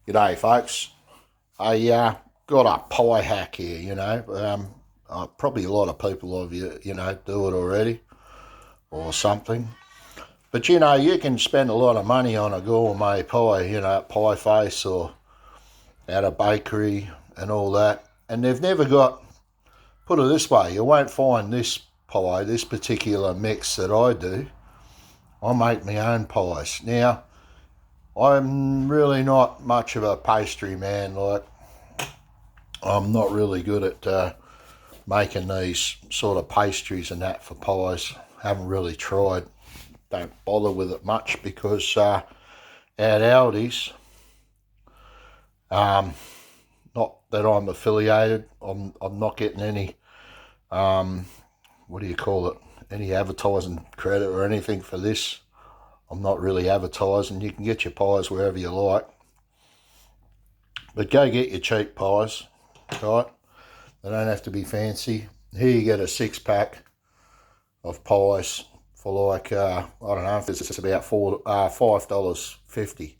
G'day, folks. I got a pie hack here. Probably a lot of people of you do it already or something. But you can spend a lot of money on a gourmet pie. At Pie Face or at a bakery and all that. And they've never got. Put it this way, you won't find this pie, this particular mix that I do. I make my own pies now. I'm really not much of a pastry man. Like, I'm not really good at making these sort of pastries and that for pies. Haven't really tried. Don't bother with it much because at Aldi's, not that I'm affiliated, I'm not getting any, what do you call it, any advertising credit or anything for this. I'm not really advertising. You can get your pies wherever you like. But go get your cheap pies, right? They don't have to be fancy. Here you get a 6-pack of pies for like, I don't know if it's about $5.50.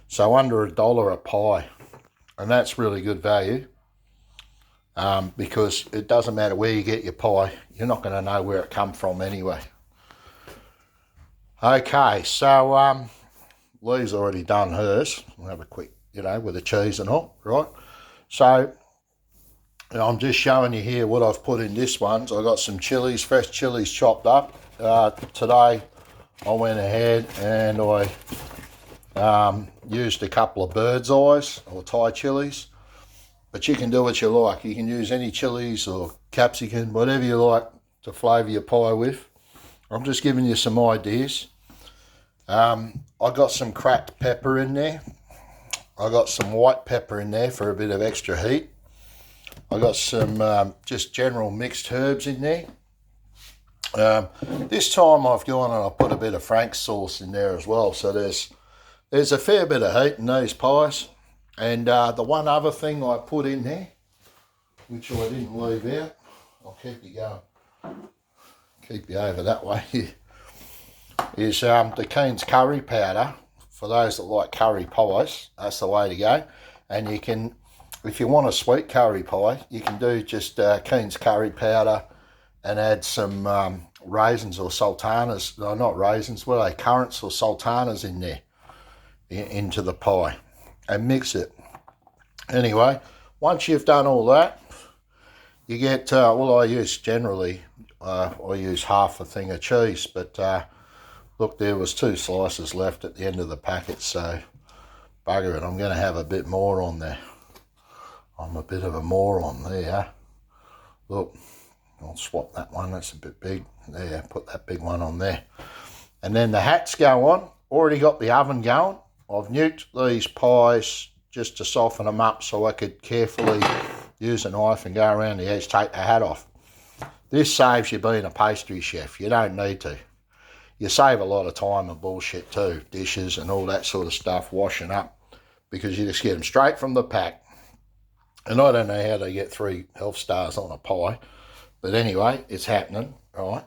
So under $1 a pie. And that's really good value because it doesn't matter where you get your pie. You're not going to know where it come from anyway. Okay, so Lee's already done hers. We'll have a quick, with the cheese and all, right? So I'm just showing you here what I've put in this one. So I got some chilies, fresh chilies chopped up. Today I went ahead and I used a couple of bird's eyes or Thai chilies. But you can do what you like. You can use any chilies or capsicum, whatever you like to flavour your pie with. I'm just giving you some ideas. I got some cracked pepper in there. I got some white pepper in there for a bit of extra heat. I got some just general mixed herbs in there. This time I've gone and I put a bit of Frank's sauce in there as well. So there's a fair bit of heat in these pies. And the one other thing I put in there, which I didn't leave out, I'll keep you going, keep you over that way, is the Keen's curry powder. For those that like curry pies, that's the way to go. And you can, if you want a sweet curry pie, you can do just Keen's curry powder and add some raisins or sultanas. No, not raisins, what are they? Currants or sultanas in there, into the pie, and mix it. Anyway, once you've done all that, you get, I use generally, I use half a thing of cheese, but look, there was 2 slices left at the end of the packet, so bugger it, I'm going to have a bit more on there. I'm a bit of a moron there. Look, I'll swap that one, that's a bit big. There, put that big one on there. And then the hats go on. Already got the oven going. I've nuked these pies just to soften them up so I could carefully use a knife and go around the edge, take the hat off. This saves you being a pastry chef. You don't need to. You save a lot of time and bullshit too, dishes and all that sort of stuff, washing up, because you just get them straight from the pack. And I don't know how they get 3 health stars on a pie, but anyway, it's happening, right?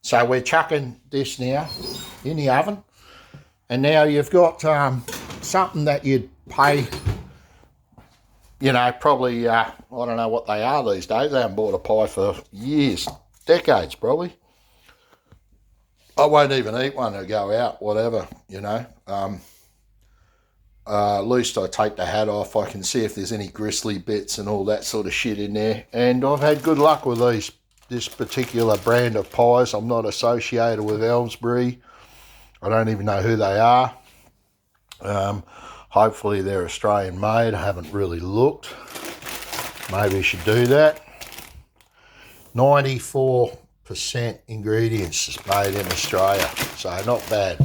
So we're chucking this now in the oven, and now you've got something that you'd pay, probably, I don't know what they are these days. They haven't bought a pie for years, decades probably. I won't even eat one to go out, whatever, at least I take the hat off. I can see if there's any gristly bits and all that sort of shit in there. And I've had good luck with this particular brand of pies. I'm not associated with Ellsbury. I don't even know who they are. Hopefully they're Australian made. I haven't really looked. Maybe I should do that. 94% ingredients is made in Australia, so not bad.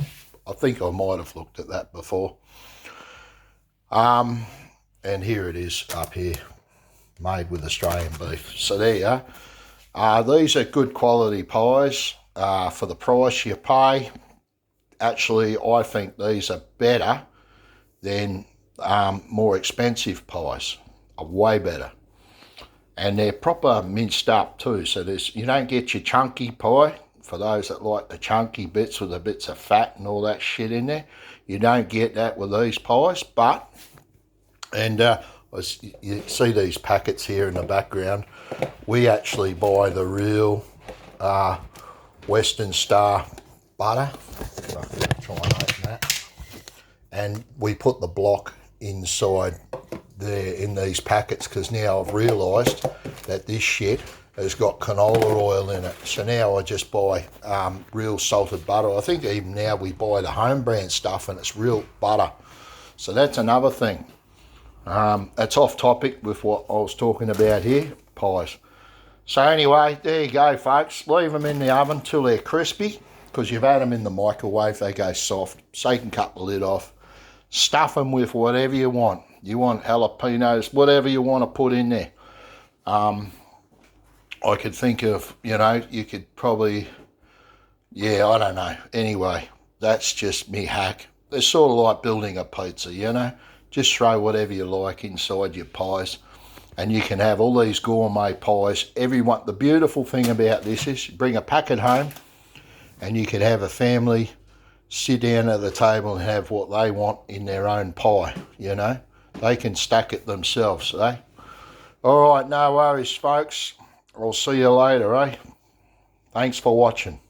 I think I might have looked at that before. And here it is up here, made with Australian beef. So there you are. These are good quality pies for the price you pay. Actually, I think these are better than more expensive pies. Are way better. And they're proper minced up too, so you don't get your chunky pie. For those that like the chunky bits with the bits of fat and all that shit in there, you don't get that with these pies, but And as you see these packets here in the background, we actually buy the real Western Star butter. So try and open that. And we put the block inside there in these packets, because now I've realised that this shit has got canola oil in it. So now I just buy real salted butter. I think even now we buy the home brand stuff and it's real butter. So that's another thing. That's off topic with what I was talking about here, pies. So anyway, there you go, folks. Leave them in the oven till they're crispy, because you've had them in the microwave, they go soft. So you can cut the lid off. Stuff them with whatever you want. You want jalapenos, whatever you want to put in there. I could think of, you could probably, I don't know. Anyway, that's just me hack. It's sort of like building a pizza, Just throw whatever you like inside your pies, and you can have all these gourmet pies. The beautiful thing about this is you bring a packet home, and you can have a family sit down at the table and have what they want in their own pie, They can stack it themselves, eh? All right, no worries, folks. I'll see you later, eh? Thanks for watching.